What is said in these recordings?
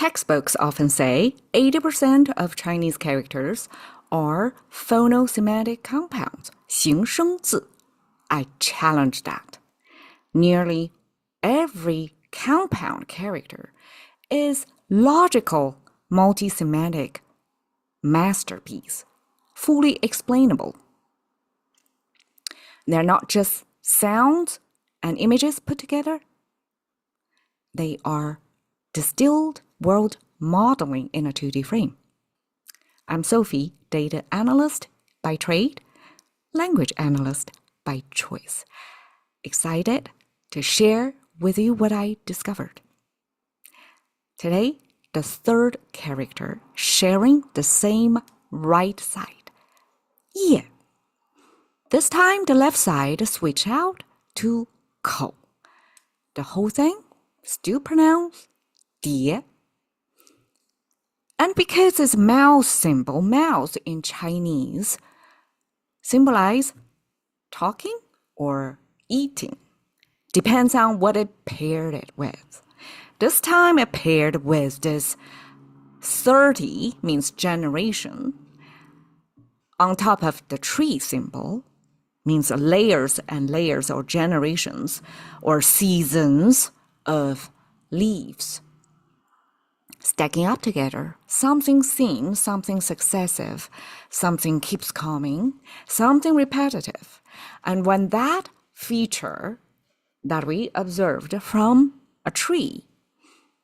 Textbooks often say 80% of Chinese characters are phonosemantic compounds, 形声字. I challenge that. Nearly every compound character is logical multisemantic masterpiece, fully explainable. They're not just sounds and images put together. They are distilled world modeling in a 2D frame. I'm Sophie, data analyst by trade, language analyst by choice. Excited to share with you what I discovered. Today, the third character sharing the same right side. Yeah. This time, the left side switch out to 口. The whole thing still pronounced 碟. And because it's mouth symbol, mouth in Chinese symbolize talking or eating. Depends on what it paired it with. This time it paired with this 30 means generation. On top of the tree symbol means layers and layers or generations or seasons of leaves. Stacking up together, something seen, something successive, something keeps coming, something repetitive. And when that feature that we observed from a tree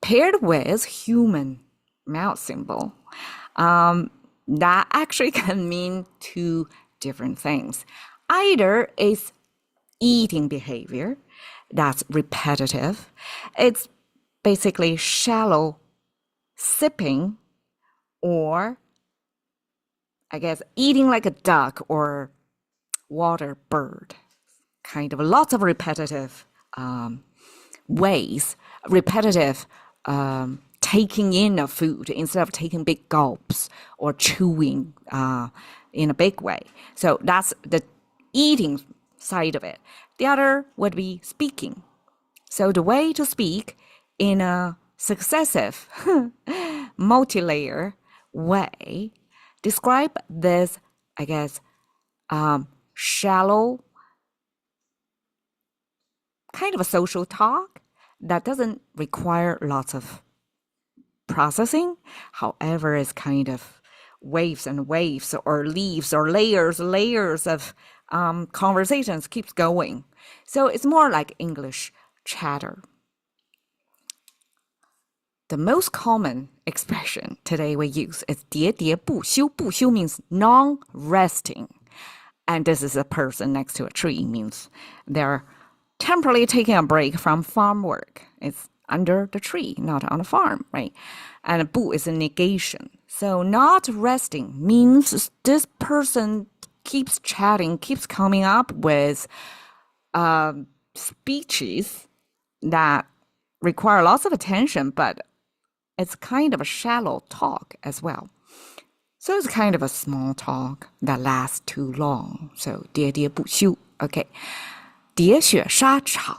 paired with human mouth symbol, that actually can mean two different things. Either it's eating behavior that's repetitive. It's basically shallow sipping, or I guess eating like a duck or water bird. Kind of lots of repetitive ways, repetitive taking in of food instead of taking big gulps or chewing in a big way. So that's the eating side of it. The other would be speaking. So the way to speak in a successive multi-layer way describe this, I guess, shallow kind of a social talk that doesn't require lots of processing. However, it's kind of waves and waves or leaves or layers of conversations keeps going. So it's more like English chatter. The most common expression today we use is 喋喋不休. 不休 means non-resting. And this is a person next to a tree, means they're temporarily taking a break from farm work. It's under the tree, not on a farm, right? And 不 is a negation. So not resting means this person keeps chatting, keeps coming up with speeches that require lots of attention, but it's kind of a shallow talk as well. So it's kind of a small talk that lasts too long. So 喋喋不休. Okay. 喋血沙场.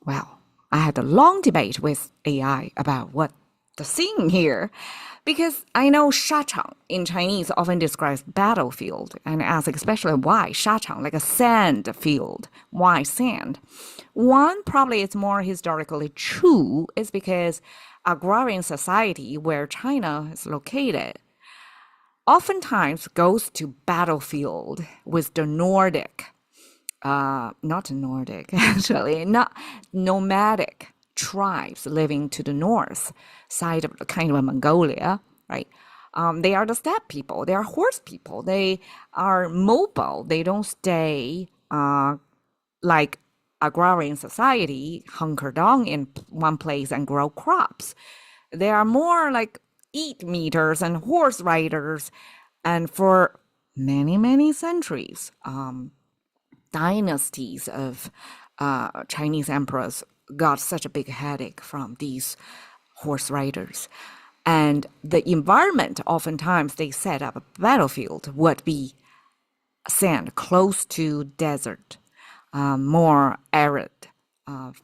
Well, I had a long debate with AI about what the scene here, because I know 沙场 in Chinese often describes battlefield, and ask especially why 沙场, like a sand field. Why sand? One, probably it's more historically true, is because agrarian society where China is located oftentimes goes to battlefield with the Nordic, not Nordic actually, not nomadic tribes living to the north side of kind of Mongolia, right? They are the steppe people, they are horse people, they are mobile, they don't stay like agrarian society hunker down in one place and grow crops. They are more like eat meters and horse riders. And for many, many centuries, dynasties of Chinese emperors got such a big headache from these horse riders. And the environment, oftentimes they set up a battlefield, would be sand close to desert, more arid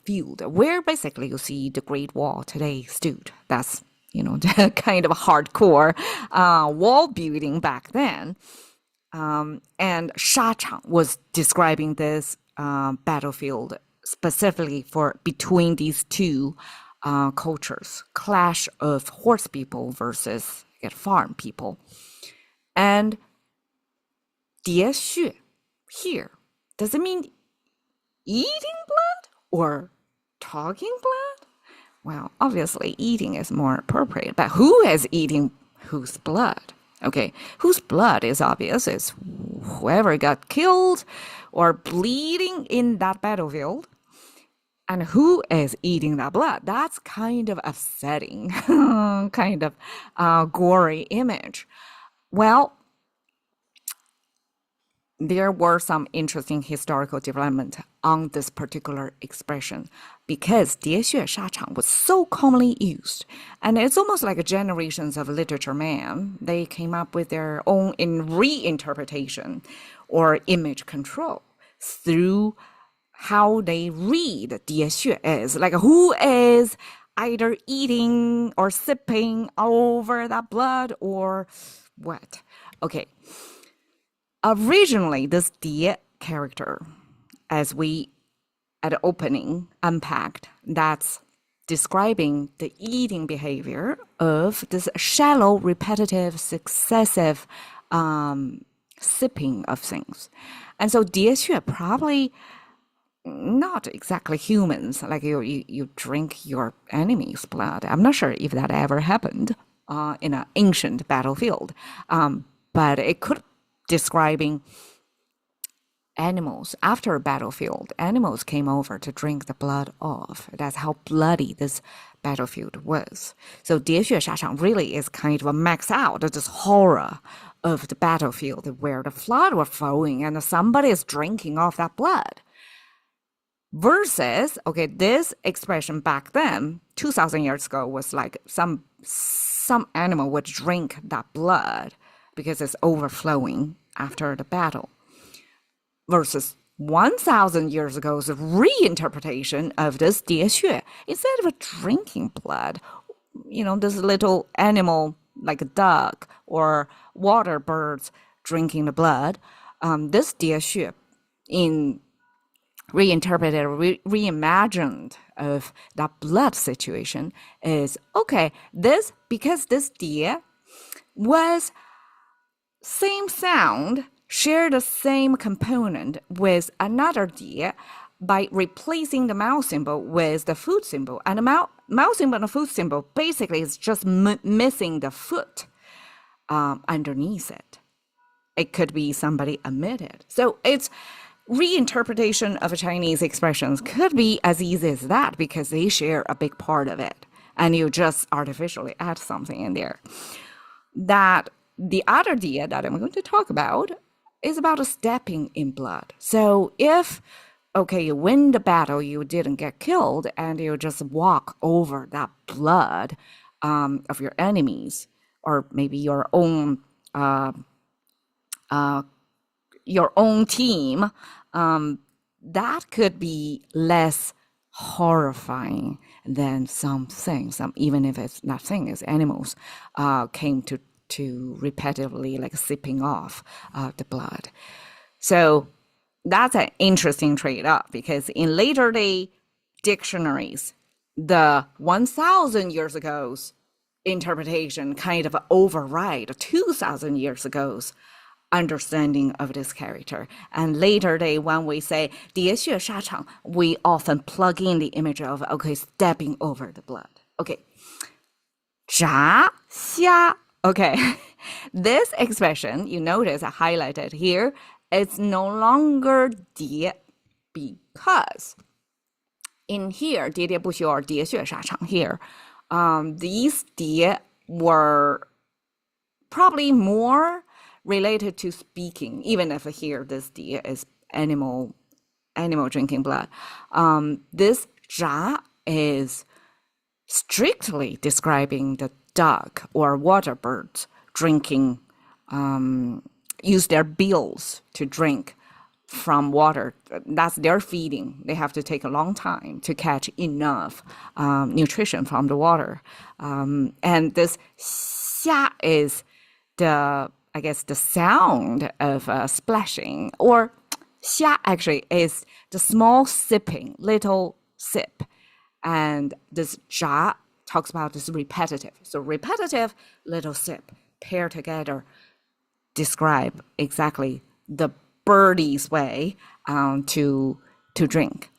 field, where basically you see the Great Wall today stood. That's kind of hardcore wall building back then. And 沙场 was describing this battlefield specifically for between these two cultures, clash of horse people versus farm people. And 喋血 here, does it mean eating blood or talking blood? Well, obviously eating is more appropriate, but who is eating whose blood? Okay, whose blood is obvious. It's whoever got killed or bleeding in that battlefield. And who is eating that blood? That's kind of upsetting, kind of gory image. Well, there were some interesting historical development on this particular expression because 喋血沙场 was so commonly used. And it's almost like generations of literature man. They came up with their own reinterpretation or image control through how they read 喋血 is. Like who is either eating or sipping over that blood or what? Okay. Originally, this 喋 character, as we at the opening unpacked, that's describing the eating behavior of this shallow, repetitive, successive sipping of things. And so 喋血 probably not exactly humans, like you drink your enemy's blood. I'm not sure if that ever happened in an ancient battlefield, but it could describing animals after a battlefield. Animals came over to drink the blood of. That's how bloody this battlefield was. So 喋血沙场 really is kind of a max out of this horror of the battlefield where the blood was flowing and somebody is drinking off that blood. Versus, okay, this expression back then, 2,000 years ago, was like some animal would drink that blood because it's overflowing after the battle. Versus 1,000 years ago's reinterpretation of this 喋血, instead of drinking blood, this little animal like a duck or water birds drinking the blood, this 喋血in reinterpreted, reimagined of that blood situation is, okay, because this 喋 was same sound, share the same component with another 喋 by replacing the mouth symbol with the foot symbol. And the mouth symbol and the foot symbol basically is just missing the foot underneath it. It could be somebody omitted. So it's reinterpretation of Chinese expressions could be as easy as that because they share a big part of it. And you just artificially add something in there. That the other 喋 that I'm going to talk about is about stepping in blood. So if, okay, you win the battle, you didn't get killed, and you just walk over that blood of your enemies, or maybe your own team, that could be less horrifying than some things, even if it's not things, it's animals came to repetitively like sipping off the blood. So that's an interesting trade-off because in later day dictionaries, the 1,000 years ago's interpretation kind of override 2,000 years ago's understanding of this character. And later day, when we say 喋血沙场, we often plug in the image of, okay, stepping over the blood. Okay. 炸虾. Okay. This expression, you notice I highlighted here, it's no longer 喋 because in here, 喋喋不休 or 喋血沙场 here, these 喋 were probably more related to speaking, even if here this 喋 is animal drinking blood. This 炸 is strictly describing the duck or water birds drinking, use their bills to drink from water. That's their feeding. They have to take a long time to catch enough nutrition from the water. And this xia is I guess, the sound of splashing, or xia actually is the small sipping, little sip. And this zha talks about this repetitive. So repetitive, little sip, pair together, describe exactly the birdie's way to drink.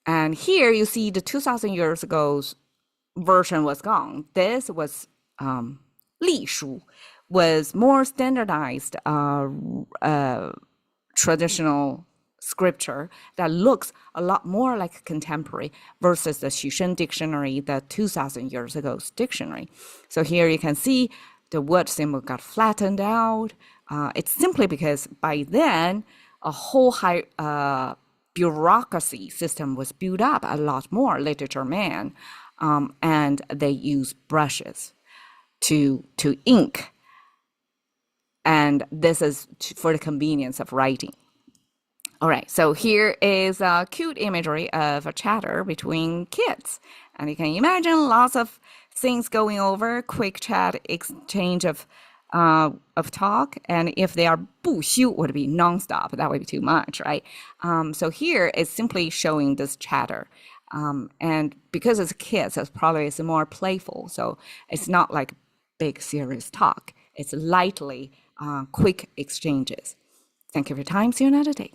And here you see the 2,000 years ago's version was gone. This was 隶书, was more standardized traditional scripture that looks a lot more like contemporary versus the Xushen dictionary, the 2,000 years ago's dictionary. So here you can see the word symbol got flattened out. It's simply because by then a whole high bureaucracy system was built up, a lot more literature man, and they use brushes to ink. And this is for the convenience of writing. All right, so here is a cute imagery of a chatter between kids. And you can imagine lots of things going over, quick chat, exchange of talk. And if they are 不休, would be nonstop. That would be too much, right? So here is simply showing this chatter. And because it's kids, it's more playful. So it's not like big serious talk. It's lightly quick exchanges. Thank you for your time. See you another day.